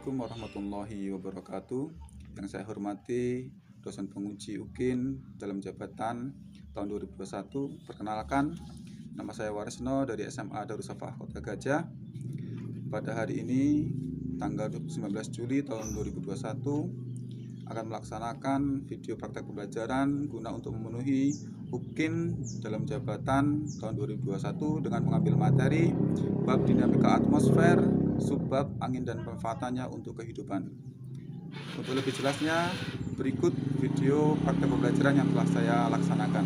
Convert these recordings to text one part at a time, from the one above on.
Assalamualaikum warahmatullahi wabarakatuh. Yang saya hormati dosen penguji UKIN dalam jabatan tahun 2021. Perkenalkan, nama saya Waresno dari SMA Darussafah Kota Gajah. Pada hari ini, tanggal 19 Juli tahun 2021, akan melaksanakan video praktek pembelajaran guna untuk memenuhi UKIN dalam jabatan tahun 2021 dengan mengambil materi bab dinamika atmosfer, subbab angin dan pemanfaatannya untuk kehidupan. Untuk lebih jelasnya, berikut video praktek pembelajaran yang telah saya laksanakan.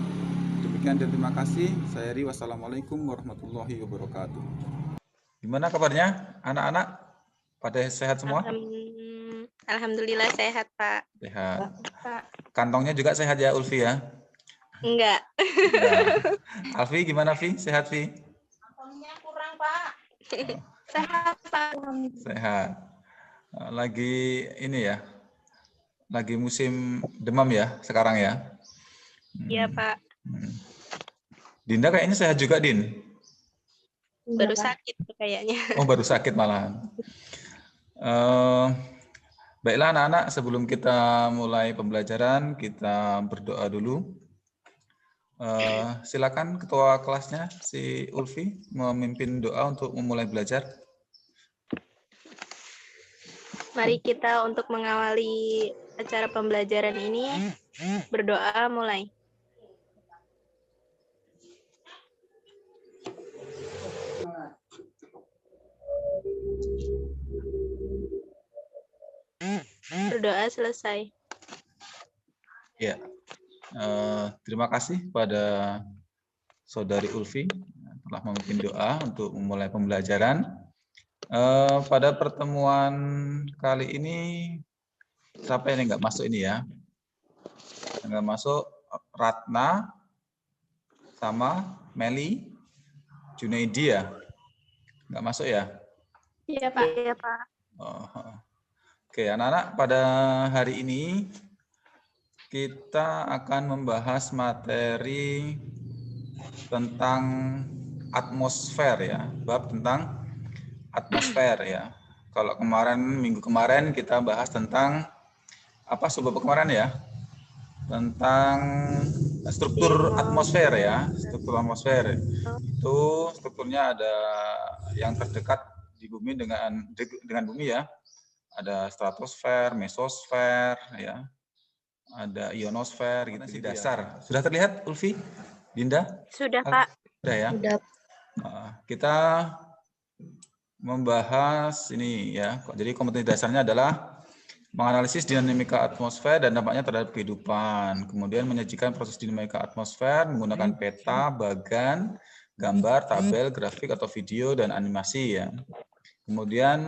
Demikian dan terima kasih. Saya Ri. Wassalamualaikum warahmatullahi wabarakatuh. Gimana kabarnya anak-anak? Pada sehat semua? Alhamdulillah sehat, Pak. Sehat. Pak. Kantongnya juga sehat ya, Ulfi ya? Enggak. Alfi gimana, Vi? Sehat, Vi? Kantongnya kurang, Pak. Sehat, Pak. Sehat. Lagi ini ya, lagi musim demam ya sekarang ya? Iya, Pak. Dinda kayaknya sehat juga, Din? Baru sakit kayaknya. Oh, baru sakit malahan. Baiklah anak-anak, sebelum kita mulai pembelajaran, kita berdoa dulu. Silakan ketua kelasnya, si Ulfi, memimpin doa untuk memulai belajar. Mari kita untuk mengawali acara pembelajaran ini berdoa mulai. Berdoa selesai. Ya, terima kasih pada Saudari Ulfi telah memimpin doa untuk memulai pembelajaran. Pada pertemuan kali ini, siapa yang nggak masuk ini ya? Nggak masuk Ratna sama Meli, Junaidi ya? Nggak masuk ya? Iya, Pak. Iya, Pak. Oke, anak-anak, pada hari ini kita akan membahas materi tentang atmosfer ya, bab tentang atmosfer ya. Kalau minggu kemarin kita bahas tentang apa subbab kemarin ya? Tentang struktur atmosfer ya, struktur atmosfer. Itu strukturnya ada yang terdekat di bumi dengan bumi ya. Ada stratosfer, mesosfer ya. Ada ionosfer gitu di dasar. Sudah terlihat Ulfi? Dinda? Sudah, Pak. Sudah ya? Sudah. Kita membahas ini ya. Jadi kompetensi dasarnya adalah menganalisis dinamika atmosfer dan dampaknya terhadap kehidupan. Kemudian menyajikan proses dinamika atmosfer menggunakan peta, bagan, gambar, tabel, grafik atau video dan animasi ya. Kemudian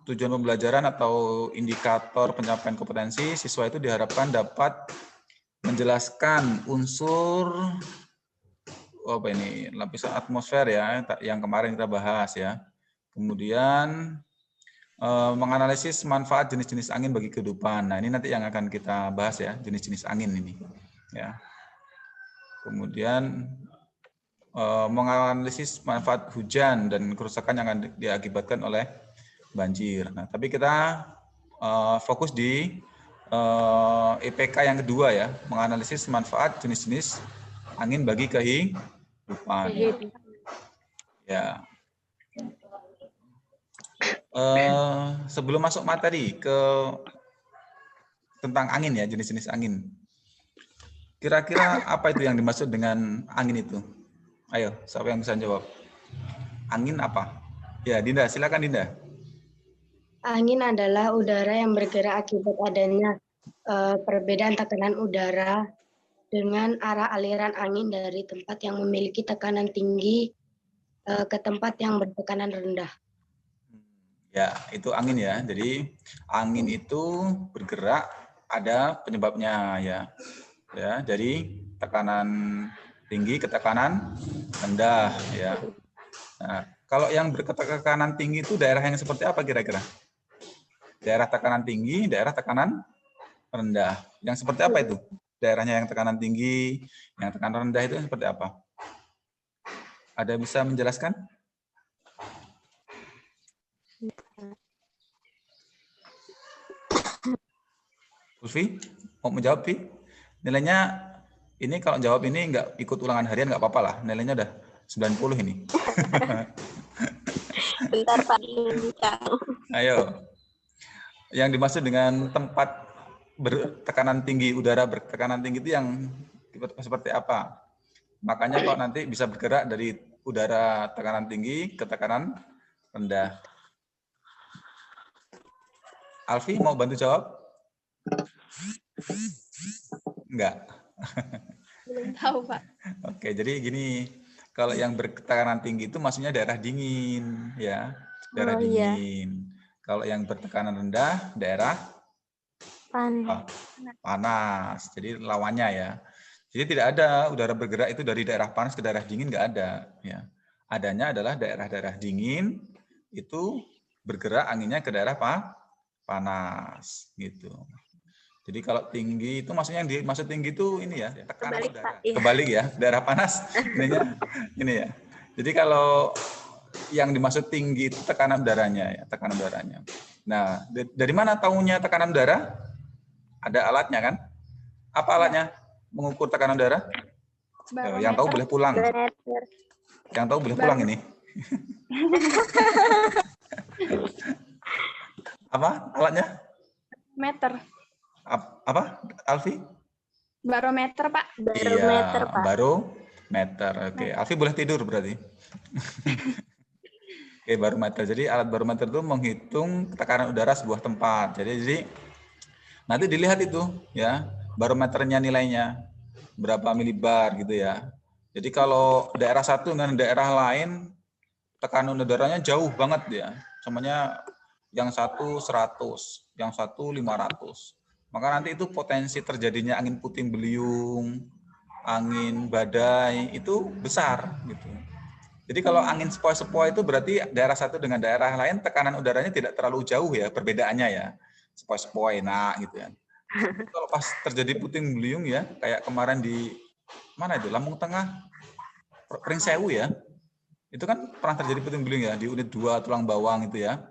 tujuan pembelajaran atau indikator pencapaian kompetensi siswa itu diharapkan dapat menjelaskan unsur lapisan atmosfer ya yang kemarin kita bahas ya. Kemudian menganalisis manfaat jenis-jenis angin bagi kehidupan. Nah, ini nanti yang akan kita bahas ya, jenis-jenis angin ini ya. Kemudian menganalisis manfaat hujan dan kerusakan yang akan diakibatkan oleh banjir. Nah, tapi kita fokus di IPK yang kedua ya, menganalisis manfaat jenis-jenis angin bagi kehidupan. Ya. Sebelum masuk materi tentang angin ya, jenis-jenis angin. Kira-kira apa itu yang dimaksud dengan angin itu? Ayo, siapa yang bisa jawab? Angin apa? Ya, Dinda, silakan Dinda. Angin adalah udara yang bergerak akibat adanya perbedaan tekanan udara dengan arah aliran angin dari tempat yang memiliki tekanan tinggi ke tempat yang bertekanan rendah. Ya, itu angin ya. Jadi angin itu bergerak ada penyebabnya ya. Ya, dari tekanan tinggi ke tekanan rendah ya. Nah, kalau yang bertekanan tinggi itu daerah yang seperti apa kira-kira? Daerah tekanan tinggi, daerah tekanan rendah. Yang seperti apa itu? Daerahnya yang tekanan tinggi, yang tekanan rendah itu seperti apa? Ada bisa menjelaskan? Ulfi, mau menjawab, Vi? Nilainya ini kalau jawab ini nggak ikut ulangan harian nggak apa-apa lah. Nilainya udah 90 ini. Bentar Pak, bincang. Ayo. Yang dimaksud dengan tempat bertekanan tinggi, udara bertekanan tinggi itu yang seperti apa? Makanya kok nanti bisa bergerak dari udara tekanan tinggi ke tekanan rendah. Alfi mau bantu jawab? Enggak. Belum tahu Pak. Oke, jadi gini, kalau yang bertekanan tinggi itu maksudnya daerah dingin, ya, daerah Oh, iya. dingin. Kalau yang bertekanan rendah, daerah panas. Jadi lawannya ya. Jadi tidak ada udara bergerak itu dari daerah panas ke daerah dingin, nggak ada. Ya, adanya adalah daerah-daerah dingin itu bergerak anginnya ke daerah panas, gitu. Jadi kalau tinggi itu maksudnya yang dimaksud tinggi itu ini ya, tekanan Kebalik, udara. Pak. Iya. Kebalik ya, daerah panas ininya ini ya. Jadi kalau yang dimaksud tinggi itu tekanan udaranya ya, tekanan udaranya. Nah, dari mana tahunya tekanan udara? Ada alatnya kan? Apa alatnya mengukur tekanan udara? Yang tahu boleh pulang. Barometer. Yang tahu boleh pulang ini. Apa alatnya? Meter. Apa, Alfi? Barometer, Pak. Barometer, Iya, Pak. barometer. Oke, Alfi boleh tidur berarti. Oke, barometer. Jadi alat barometer itu menghitung tekanan udara sebuah tempat. Jadi nanti dilihat itu ya, barometernya nilainya berapa milibar gitu ya. Jadi kalau daerah satu dengan daerah lain tekanan udaranya jauh banget ya. Semuanya yang satu 100, yang satu 500. Maka nanti itu potensi terjadinya angin puting beliung, angin badai itu besar gitu. Jadi kalau angin sepoi-sepoi itu berarti daerah satu dengan daerah lain tekanan udaranya tidak terlalu jauh ya perbedaannya ya. Sepoi-sepoi enak gitu ya. Kalau pas terjadi puting beliung ya, kayak kemarin di mana itu Lampung Tengah, Pringsewu ya. Itu kan pernah terjadi puting beliung ya di unit 2 Tulang Bawang itu ya.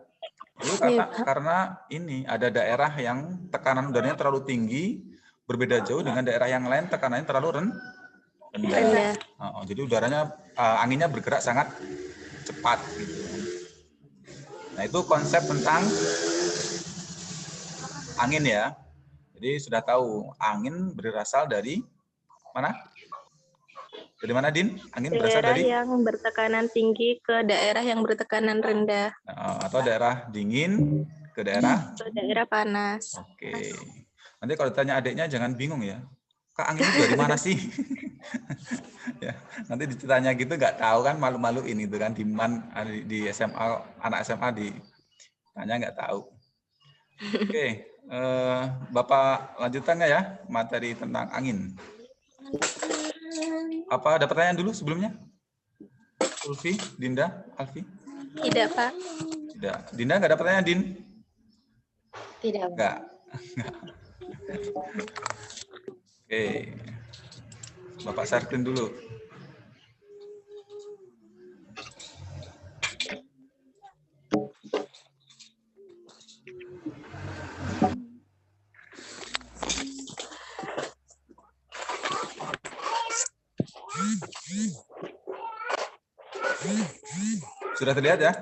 Itu karena ini ada daerah yang tekanan udaranya terlalu tinggi, berbeda jauh dengan daerah yang lain tekanannya terlalu rendah. Jadi udaranya, anginnya bergerak sangat cepat. Gitu. Nah itu konsep tentang angin ya. Jadi sudah tahu angin berasal dari mana? Dari mana, Din? Angin berasal Daerah dari yang bertekanan tinggi ke daerah yang bertekanan rendah. Atau daerah dingin ke daerah panas. Oke. Nanti kalau ditanya adiknya jangan bingung ya. Kak, angin itu dari mana sih? Ya, nanti ditanya gitu nggak tahu kan, malu-maluin itu kan di SMA, anak SMA ditanya nggak tahu. Oke, Bapak lanjutkan nggak ya materi tentang angin? Apa ada pertanyaan dulu sebelumnya? Ulfi, Dinda, Alfi? Tidak, Pak. Tidak. Dinda nggak ada pertanyaan, Din? Tidak. Enggak. Oke. Bapak Sarkin dulu. Sudah terlihat ya?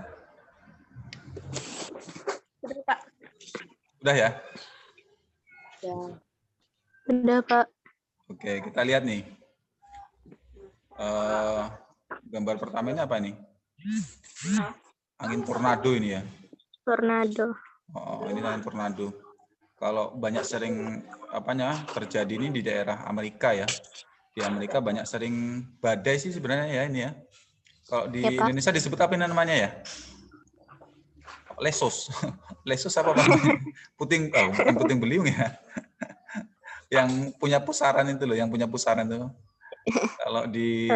Sudah, Pak. Sudah ya? Ya. Sudah, Pak. Oke, kita lihat nih. Gambar pertama ini apa nih? Angin tornado ini ya. Tornado. Oh, ini angin tornado. Kalau banyak sering terjadi ini di daerah Amerika ya. Di Amerika banyak sering badai sih sebenarnya ya ini ya. Kalau di Indonesia disebut apa namanya ya? Lesos. Lesos apa namanya? Bukan puting beliung ya. Yang punya pusaran itu loh, yang punya pusaran itu. Kalau di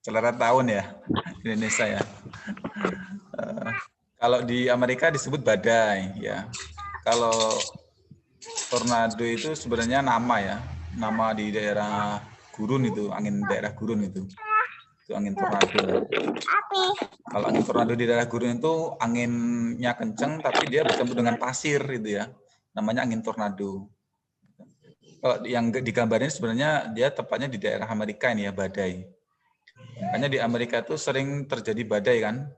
Celarat tahun ya, Indonesia ya. Kalau di Amerika disebut badai ya. Kalau tornado itu sebenarnya nama ya, nama di daerah gurun itu, angin daerah gurun itu angin tornado. Kalau angin tornado di daerah gurun itu anginnya kenceng, tapi dia bercampur dengan pasir gitu ya. namanya angin tornado. Kalau yang digambarin sebenarnya dia tepatnya di daerah Amerika ini ya, badai. Makanya di Amerika itu sering terjadi badai kan,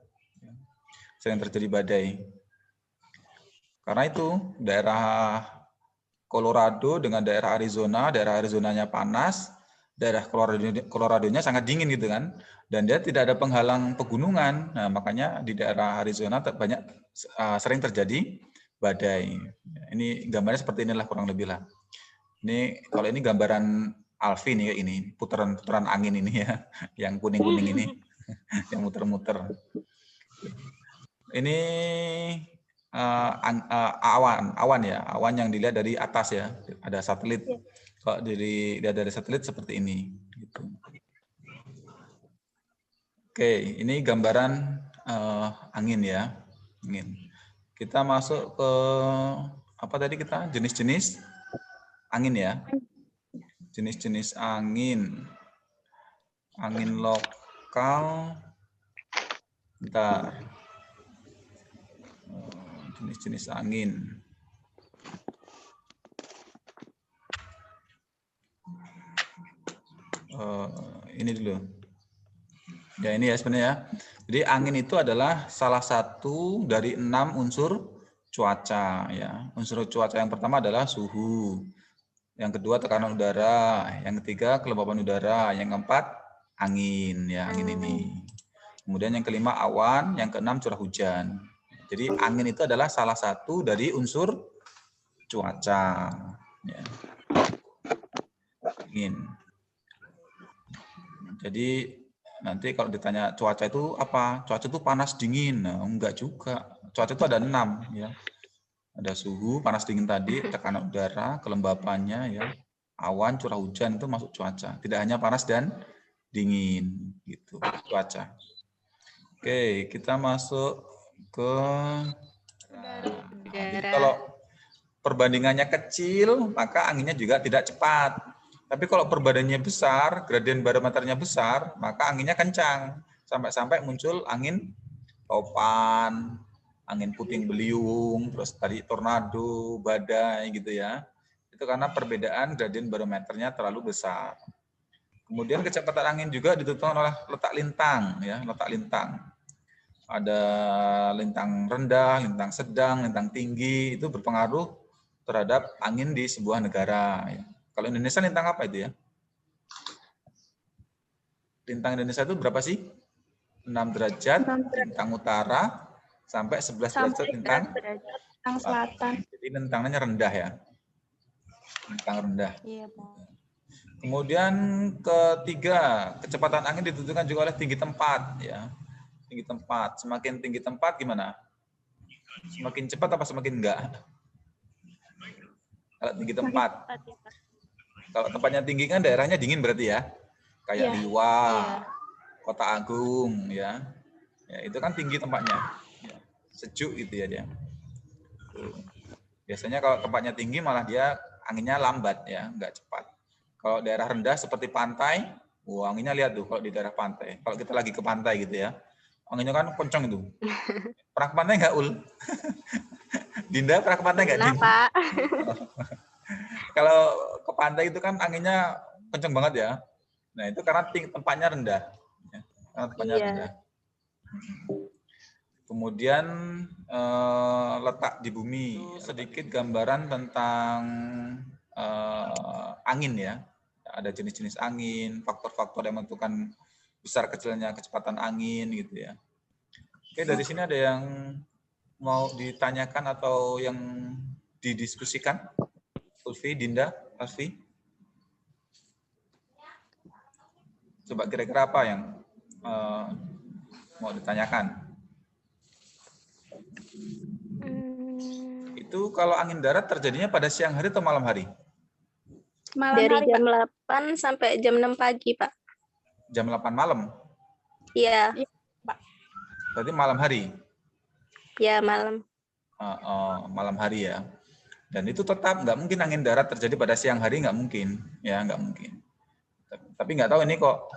sering terjadi badai. Karena itu daerah Colorado dengan daerah Arizonanya panas, daerah Colorado-nya sangat dingin gitu kan, dan dia tidak ada penghalang pegunungan. Nah, makanya di daerah Arizona sering terjadi badai. Ini gambarnya seperti inilah kurang lebih lah. Ini kalau ini gambaran Alfi nih kayak ini, putaran angin ini ya, yang kuning-kuning ini, yang muter-muter. Ini awan ya, awan yang dilihat dari atas ya, ada satelit. Kalau dilihat dari satelit seperti ini. Gitu. Oke, ini gambaran angin ya, angin. Kita masuk ke apa tadi kita jenis-jenis angin ya, jenis-jenis angin, angin lokal. Bentar. Jenis-jenis angin. Ini dulu. Ya ini ya sebenarnya. Jadi angin itu adalah salah satu dari 6 unsur cuaca. Ya. Unsur cuaca yang pertama adalah suhu. Yang kedua tekanan udara. Yang ketiga kelembapan udara. Yang keempat angin. Ya angin ini. Kemudian yang kelima awan. Yang keenam curah hujan. Jadi angin itu adalah salah satu dari unsur cuaca. Ya. Angin. Jadi nanti kalau ditanya cuaca itu apa? Cuaca itu panas dingin. Nah, enggak juga. Cuaca itu ada 6 ya. Ada suhu, panas dingin tadi, tekanan udara, kelembapannya ya. Awan, curah hujan itu masuk cuaca. Tidak hanya panas dan dingin gitu. Cuaca. Oke, kita masuk ke jadi kalau perbandingannya kecil, maka anginnya juga tidak cepat. Tapi kalau perbandingannya besar, gradien barometernya besar, maka anginnya kencang. Sampai-sampai muncul angin topan, angin puting beliung, terus tadi tornado, badai gitu ya. Itu karena perbedaan gradien barometernya terlalu besar. Kemudian kecepatan angin juga ditentukan oleh letak lintang, ya, letak lintang. Ada lintang rendah, lintang sedang, lintang tinggi, itu berpengaruh terhadap angin di sebuah negara. Kalau Indonesia lintang apa itu ya? Lintang Indonesia itu berapa sih? 6 derajat lintang utara sampai 11 derajat lintang selatan. Jadi lintangnya rendah ya. Lintang rendah. Iya, Pak. Kemudian ketiga, kecepatan angin ditentukan juga oleh tinggi tempat ya. Tinggi tempat. Semakin tinggi tempat gimana? Semakin cepat apa semakin enggak? Kalau tinggi tempat. Kalau tempatnya tinggi kan daerahnya dingin berarti ya. Kayak Liwa, Kota Agung ya. Ya, itu kan tinggi tempatnya. Ya, sejuk gitu ya dia. Biasanya kalau tempatnya tinggi malah dia anginnya lambat ya, enggak cepat. Kalau daerah rendah seperti pantai, anginnya lihat tuh kalau di daerah pantai. Kalau kita lagi ke pantai gitu ya, anginnya kan kencang itu. Pernah ke pantai nggak, Ul? Dinda pernah ke pantai nggak, Din? Pak. Kalau ke pantai itu kan anginnya kencang banget ya. Nah itu karena tempatnya rendah. Ya, karena tempatnya rendah. Kemudian letak di bumi. Sedikit gambaran tentang angin ya. Ada jenis-jenis angin, faktor-faktor yang menentukan besar kecilnya kecepatan angin gitu ya. Oke, dari sini ada yang mau ditanyakan atau yang didiskusikan? Ulfi, Dinda, Alfi? Coba kira-kira apa yang mau ditanyakan? Itu kalau angin darat terjadinya pada siang hari atau malam hari? Malam Dari hari, jam Pak. 8 sampai jam 6 pagi, Pak. Jam 8 malam? Iya. Berarti malam hari? Ya, malam. Malam hari ya. Dan itu tetap nggak mungkin angin darat terjadi pada siang hari, nggak mungkin. Ya, nggak mungkin. Tapi nggak tahu ini kok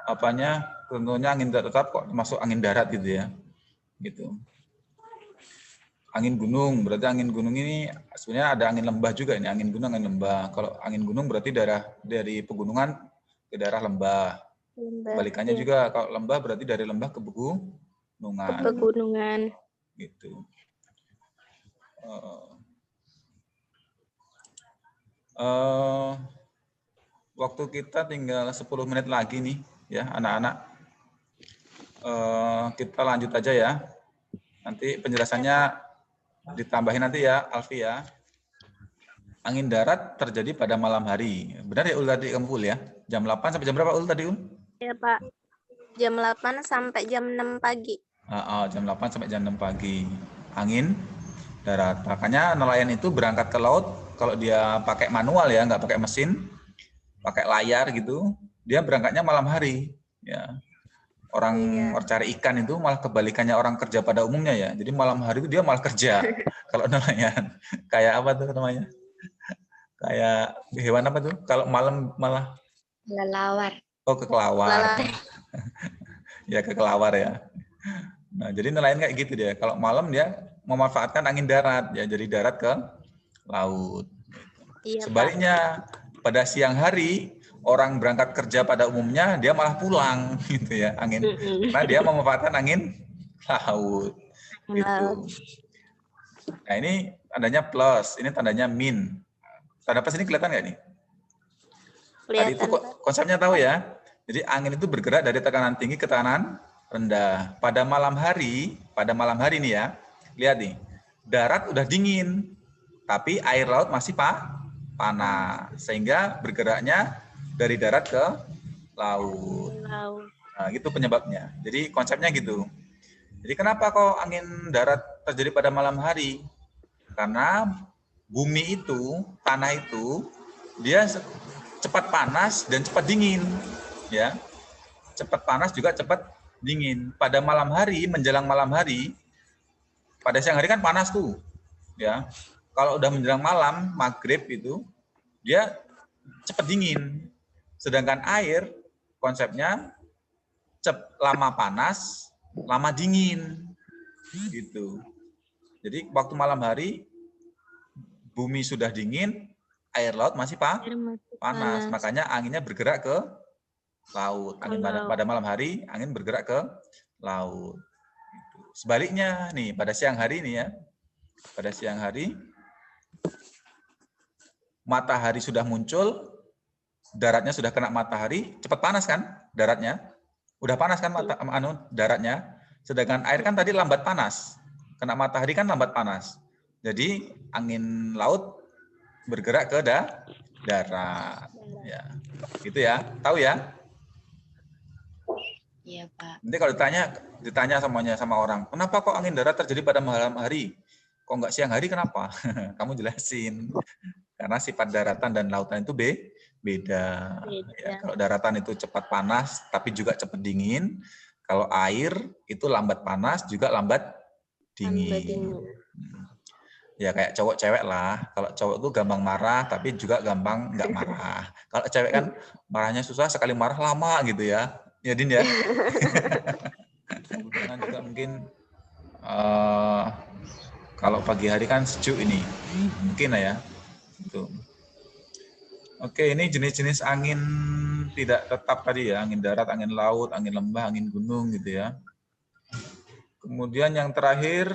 apanya, tentunya angin darat tetap kok masuk angin darat gitu ya. Gitu. Angin gunung, berarti angin gunung ini sebenarnya ada angin lembah juga ini, angin gunung, angin lembah. Kalau angin gunung berarti dari pegunungan ke daerah lembah. Lembah. Kebalikannya Ya. juga, kalau lembah berarti dari lembah ke Ke pegunungan. pegunungan. Gitu. Waktu kita tinggal 10 menit lagi nih, ya anak-anak. Kita lanjut aja ya. Nanti penjelasannya ditambahin nanti ya, Alfi ya. Angin darat terjadi pada malam hari. Benar ya Ul tadi kamu Ul ya? Jam 8 sampai jam berapa Ul tadi Ul? Ya, Pak. Jam 8 sampai jam 6 pagi. Jam 8 sampai jam 6 pagi. Angin darat. Makanya nelayan itu berangkat ke laut kalau dia pakai manual ya, nggak pakai mesin, pakai layar gitu, dia berangkatnya malam hari. Ya. Orang cari ikan itu malah kebalikannya orang kerja pada umumnya ya. Jadi malam hari itu dia malah kerja. Kalau nelayan. Kayak apa tuh namanya? Kayak hewan apa tuh? Kalau malam malah Kelelawar. oh kekelawar. Ya kekelawar ya. Nah, jadi nelayan kayak gitu dia. Kalau malam dia memanfaatkan angin darat ya, jadi darat ke laut. Iya, Sebaliknya pada siang hari orang berangkat kerja pada umumnya dia malah pulang gitu ya, angin karena dia memanfaatkan angin laut gitu. Nah, ini tandanya plus, ini tandanya min. Tanda plus ini kelihatan nggak nih? Tadi itu konsepnya tahu ya. Jadi angin itu bergerak dari tekanan tinggi ke tekanan rendah. Pada malam hari nih ya, lihat nih, darat udah dingin, tapi air laut masih panas, sehingga bergeraknya dari darat ke laut. Nah, gitu penyebabnya. Jadi konsepnya gitu. Jadi kenapa kok angin darat terjadi pada malam hari? Karena bumi itu, tanah itu, dia cepat panas dan cepat dingin, ya. Cepat panas juga cepat dingin. Pada malam hari, menjelang malam hari, pada siang hari kan panas tuh, ya. Kalau udah menjelang malam, maghrib itu, dia cepat dingin. Sedangkan air, konsepnya lama panas, lama dingin, gitu. Jadi waktu malam hari, bumi sudah dingin, air laut masih panas. Makanya anginnya bergerak ke laut. Angin pada malam hari, angin bergerak ke laut. Sebaliknya nih, pada siang hari nih ya, pada siang hari, matahari sudah muncul, daratnya sudah kena matahari, cepat panas kan daratnya? Udah panas kan daratnya, sedangkan air kan tadi lambat panas. Kena matahari kan lambat panas. Jadi angin laut bergerak ke darat. Ya. Gitu ya. Tahu ya? Iya, Pak. Nanti kalau ditanya sama orang, kenapa kok angin darat terjadi pada malam hari? Kok nggak siang hari kenapa? Kamu jelasin. Karena sifat daratan dan lautan itu beda. Ya, kalau daratan itu cepat panas, tapi juga cepat dingin. Kalau air itu lambat panas, juga lambat dingin. Ya kayak cowok cewek lah. Kalau cowok tuh gampang marah, tapi juga gampang nggak marah. Kalau cewek kan marahnya susah, sekali marah lama gitu ya. Ya Din ya. Karena juga mungkin kalau pagi hari kan sejuk ini, mungkin lah ya. Gitu. Oke, ini jenis-jenis angin tidak tetap tadi ya, angin darat, angin laut, angin lembah, angin gunung gitu ya. Kemudian yang terakhir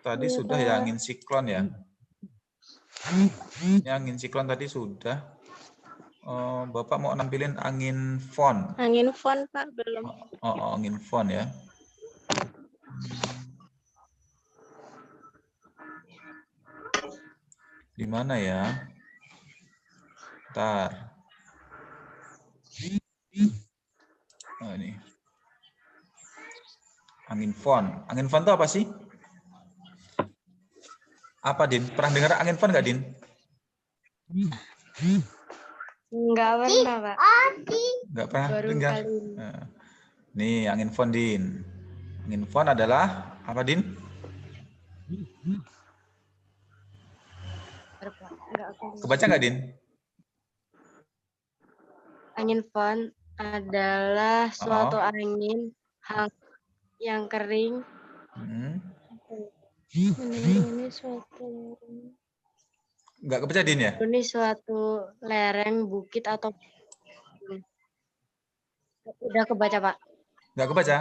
tadi sudah ya angin siklon ya. Ini angin siklon tadi sudah. Bapak mau nampilin angin fon. Angin fon Pak belum. Angin fon ya. Di mana ya? Bentar. Oh, ini. Angin fon. Angin fon itu apa sih? Apa, Din? Pernah dengar angin fon nggak, Din? Enggak pernah, Pak. Nggak pernah Baru dengar. kali ini. Nah, nih, angin fon, Din. Angin fon adalah apa, Din? Kebaca nggak, Din? Angin fon adalah suatu angin yang kering Menuruni suatu Nggak kebaca Din ya? menuruni suatu lereng bukit atau udah kebaca Pak. Nggak kebaca?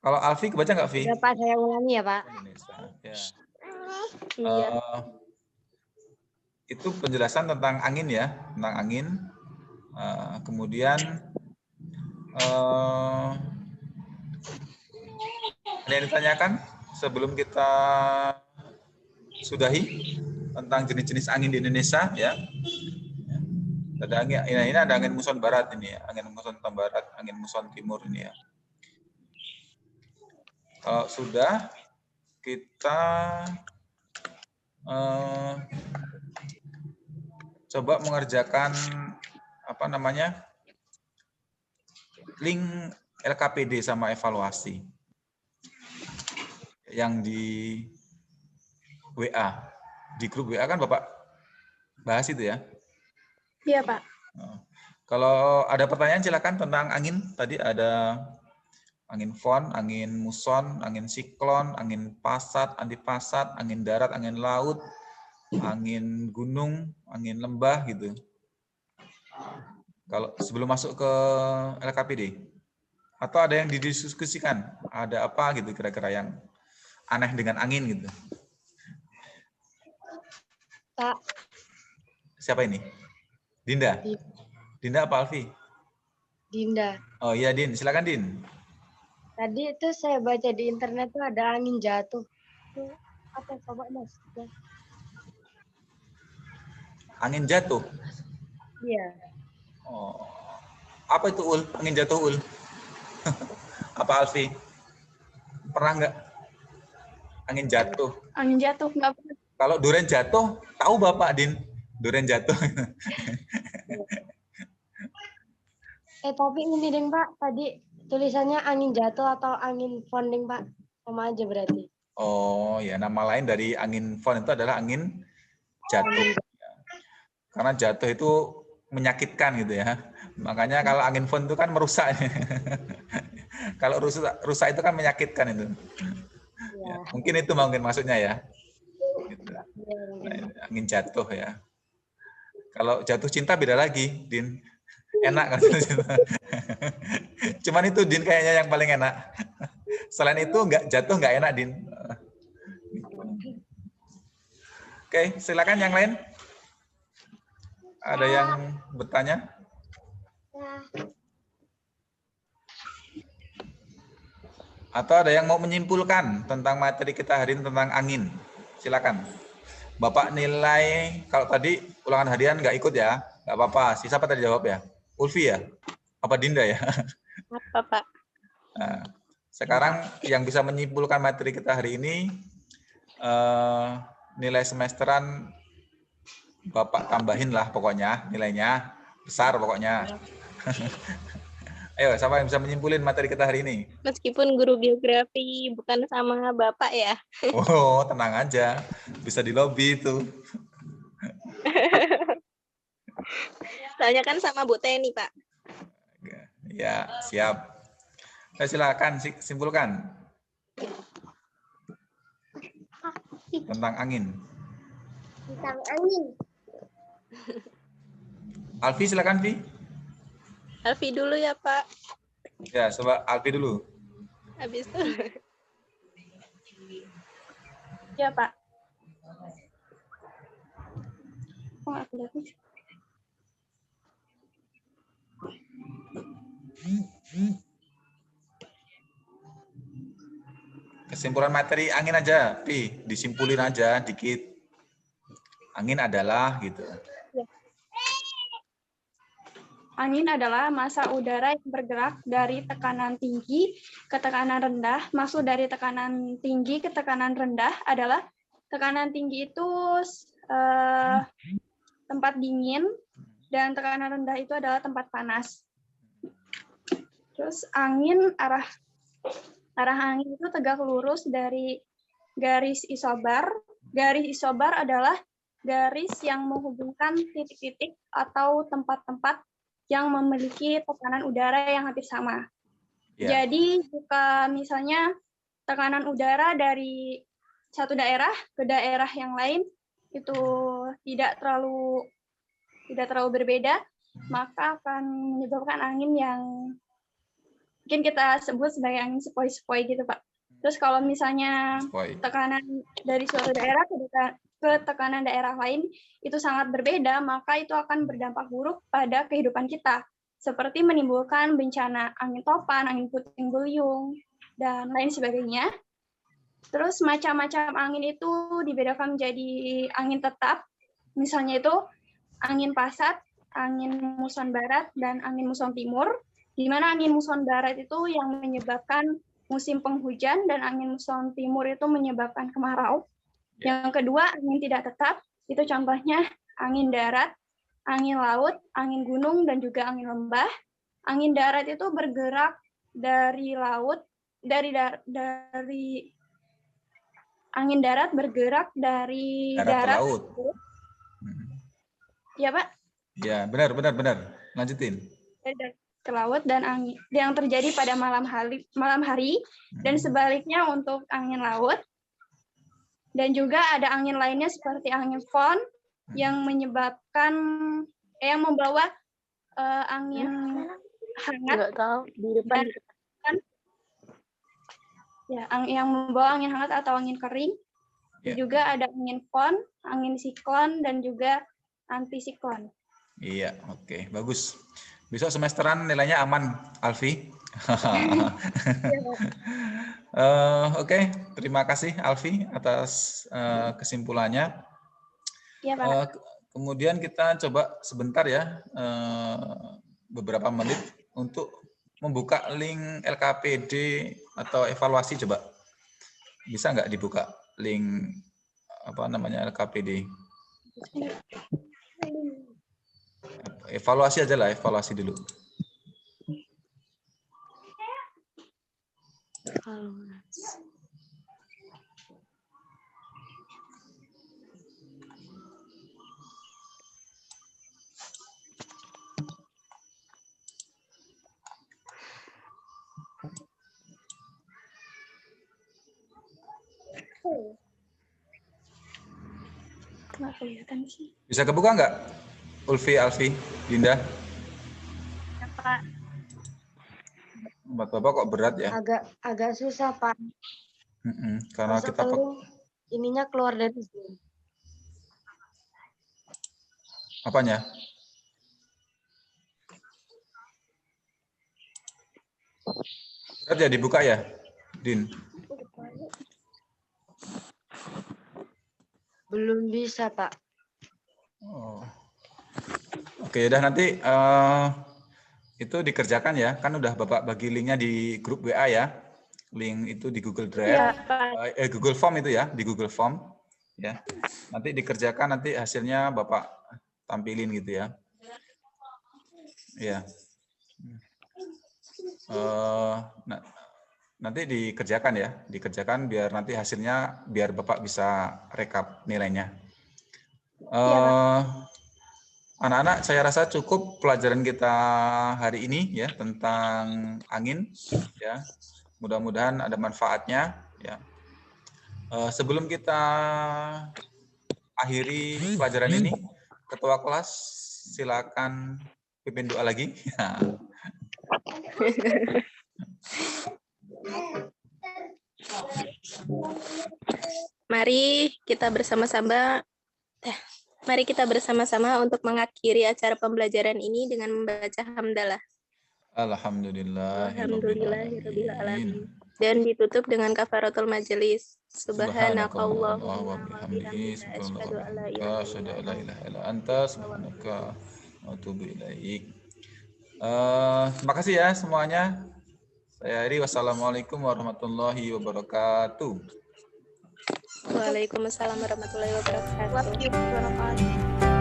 Kalau Alfi kebaca nggak, Vi? Udah Pak, saya ulangi ya Pak. Indonesia. Ya. Iya. Itu penjelasan tentang angin ya, tentang angin. Kemudian ada yang ditanyakan sebelum kita sudahi tentang jenis-jenis angin di Indonesia ya. Ada angin, ini ada angin muson barat ini ya, angin muson barat, angin muson timur ini ya. Kalau sudah, kita coba mengerjakan apa namanya link LKPD sama evaluasi yang di WA, di grup WA kan Bapak bahas itu ya. Iya, Pak. Kalau ada pertanyaan silakan tentang angin. Tadi ada angin fon, angin muson, angin siklon, angin pasat, antipasat, angin darat, angin laut, angin gunung, angin lembah gitu. Kalau sebelum masuk ke LKPD, atau ada yang didiskusikan, ada apa gitu kira-kira yang aneh dengan angin gitu. Pak. Siapa ini? Dinda. Dinda apa Alfi? Dinda. Oh iya Din, silakan Din. Tadi itu saya baca di internet tuh ada angin jatuh. Itu apa coba Mas? Angin jatuh. Iya. Oh. Apa itu Ul? Angin jatuh Ul? Apa Alfi? Pernah nggak angin jatuh? Angin jatuh nggak pernah. Kalau duren jatuh, tahu Bapak Din? Duren jatuh. Tapi ini deh Pak, tadi tulisannya angin jatuh atau angin founding Pak, sama aja berarti. Oh ya, nama lain dari angin fon itu adalah angin jatuh. Karena jatuh itu menyakitkan gitu ya. Makanya kalau angin fon itu kan merusak. Kalau rusak itu kan menyakitkan itu. Ya, mungkin itu maksudnya ya. Gitu. Nah, angin jatuh ya. Kalau jatuh cinta beda lagi, Din. Enak kan? Cuman itu Din kayaknya yang paling enak. Selain itu jatuh nggak enak, Din. Oke, silakan yang lain. Ada yang bertanya? Atau ada yang mau menyimpulkan tentang materi kita hari ini tentang angin? Silakan. Bapak nilai, kalau tadi ulangan harian nggak ikut ya, nggak apa-apa. Siapa tadi jawab ya? Ulfi ya? Apa Dinda ya? Apa Pak? Nah, sekarang yang bisa menyimpulkan materi kita hari ini, nilai semesteran Bapak tambahin lah pokoknya, nilainya besar pokoknya. Ayo, siapa yang bisa menyimpulin materi kita hari ini? Meskipun guru geografi bukan sama Bapak ya. Oh, tenang aja. Bisa di lobby itu. Soalnya kan sama Bu Teni, Pak. Ya, siap. Silakan simpulkan. Tentang angin. Tentang angin. Alfi, silakan, Vi. Alfi dulu ya, Pak. Ya, coba Alfi dulu. Habis itu. Ya, Pak. Oh, aku lihat nih. Kesimpulan materi angin aja, Vi. Disimpulin aja dikit. Angin adalah gitu. Angin adalah massa udara yang bergerak dari tekanan tinggi ke tekanan rendah. Maksud dari tekanan tinggi ke tekanan rendah adalah tekanan tinggi itu tempat dingin dan tekanan rendah itu adalah tempat panas. Terus arah angin itu tegak lurus dari garis isobar. Garis isobar adalah garis yang menghubungkan titik-titik atau tempat-tempat yang memiliki tekanan udara yang hampir sama. Yeah. Jadi jika misalnya tekanan udara dari satu daerah ke daerah yang lain itu tidak terlalu berbeda, maka akan menyebabkan angin yang mungkin kita sebut sebagai angin sepoi-sepoi gitu, Pak. Terus kalau misalnya tekanan dari suatu daerah ke tekanan daerah lain itu sangat berbeda, maka itu akan berdampak buruk pada kehidupan kita, seperti menimbulkan bencana angin topan, angin puting beliung, dan lain sebagainya. Terus macam-macam angin itu dibedakan menjadi angin tetap, misalnya itu angin pasat, angin muson barat, dan angin muson timur, di mana angin muson barat itu yang menyebabkan musim penghujan dan angin muson timur itu menyebabkan kemarau. Yang kedua, angin tidak tetap, itu contohnya angin darat, angin laut, angin gunung, dan juga angin lembah. Angin darat itu bergerak dari laut, angin darat bergerak dari darat ke laut. Ya, Pak? Ya, benar. Lanjutin. Ke laut dan angin yang terjadi pada malam hari dan sebaliknya untuk angin laut. Dan juga ada angin lainnya seperti angin fon yang menyebabkan yang membawa angin hangat. Nggak tahu di depan. Ya, yang membawa angin hangat atau angin kering. Ya. Juga ada angin fon, angin siklon, dan juga antisiklon. Iya, oke, bagus. Besok semesteran nilainya aman, Alfi. Oke, terima kasih Alfi atas kesimpulannya. Ya, Pak. Kemudian kita coba sebentar ya, beberapa menit untuk membuka link LKPD atau evaluasi, coba. Bisa nggak dibuka link LKPD? Evaluasi aja lah, evaluasi dulu. Nggak kelihatan sih. Bisa kebuka nggak? Ulfi, Alfi, Dinda? Ya, Pak. Buat Bapak kok berat ya? Agak susah, Pak. Karena Masa kita ininya keluar dari sini. apanya? Berat ya dibuka ya, Din? Belum bisa, Pak. Oh. Oke, udah nanti itu dikerjakan ya. Kan udah Bapak bagi linknya di grup WA ya. Link itu di Google Drive. Ya, Pak. Google Form itu ya, di Google Form. Ya. Nanti dikerjakan, nanti hasilnya Bapak tampilin gitu ya. Ya. Nanti dikerjakan ya, dikerjakan biar nanti hasilnya biar Bapak bisa rekap nilainya. Anak-anak, saya rasa cukup pelajaran kita hari ini ya tentang angin ya. Mudah-mudahan ada manfaatnya ya. Sebelum kita akhiri pelajaran ini, Ketua kelas silakan pimpin doa lagi. Mari kita bersama-sama untuk mengakhiri acara pembelajaran ini dengan membaca hamdalah. Alhamdulillahirabbil alamin. Dan ditutup dengan kafaratul majelis. Subhanakallahumma wa bihamdihi, asyhadu an la ilaha illa anta, subhanaka wa atubu ilaik. Terima kasih ya semuanya. Saya Ari, wassalamualaikum warahmatullahi wabarakatuh. Waalaikumsalam warahmatullahi wabarakatuh. Waalaikumsalam.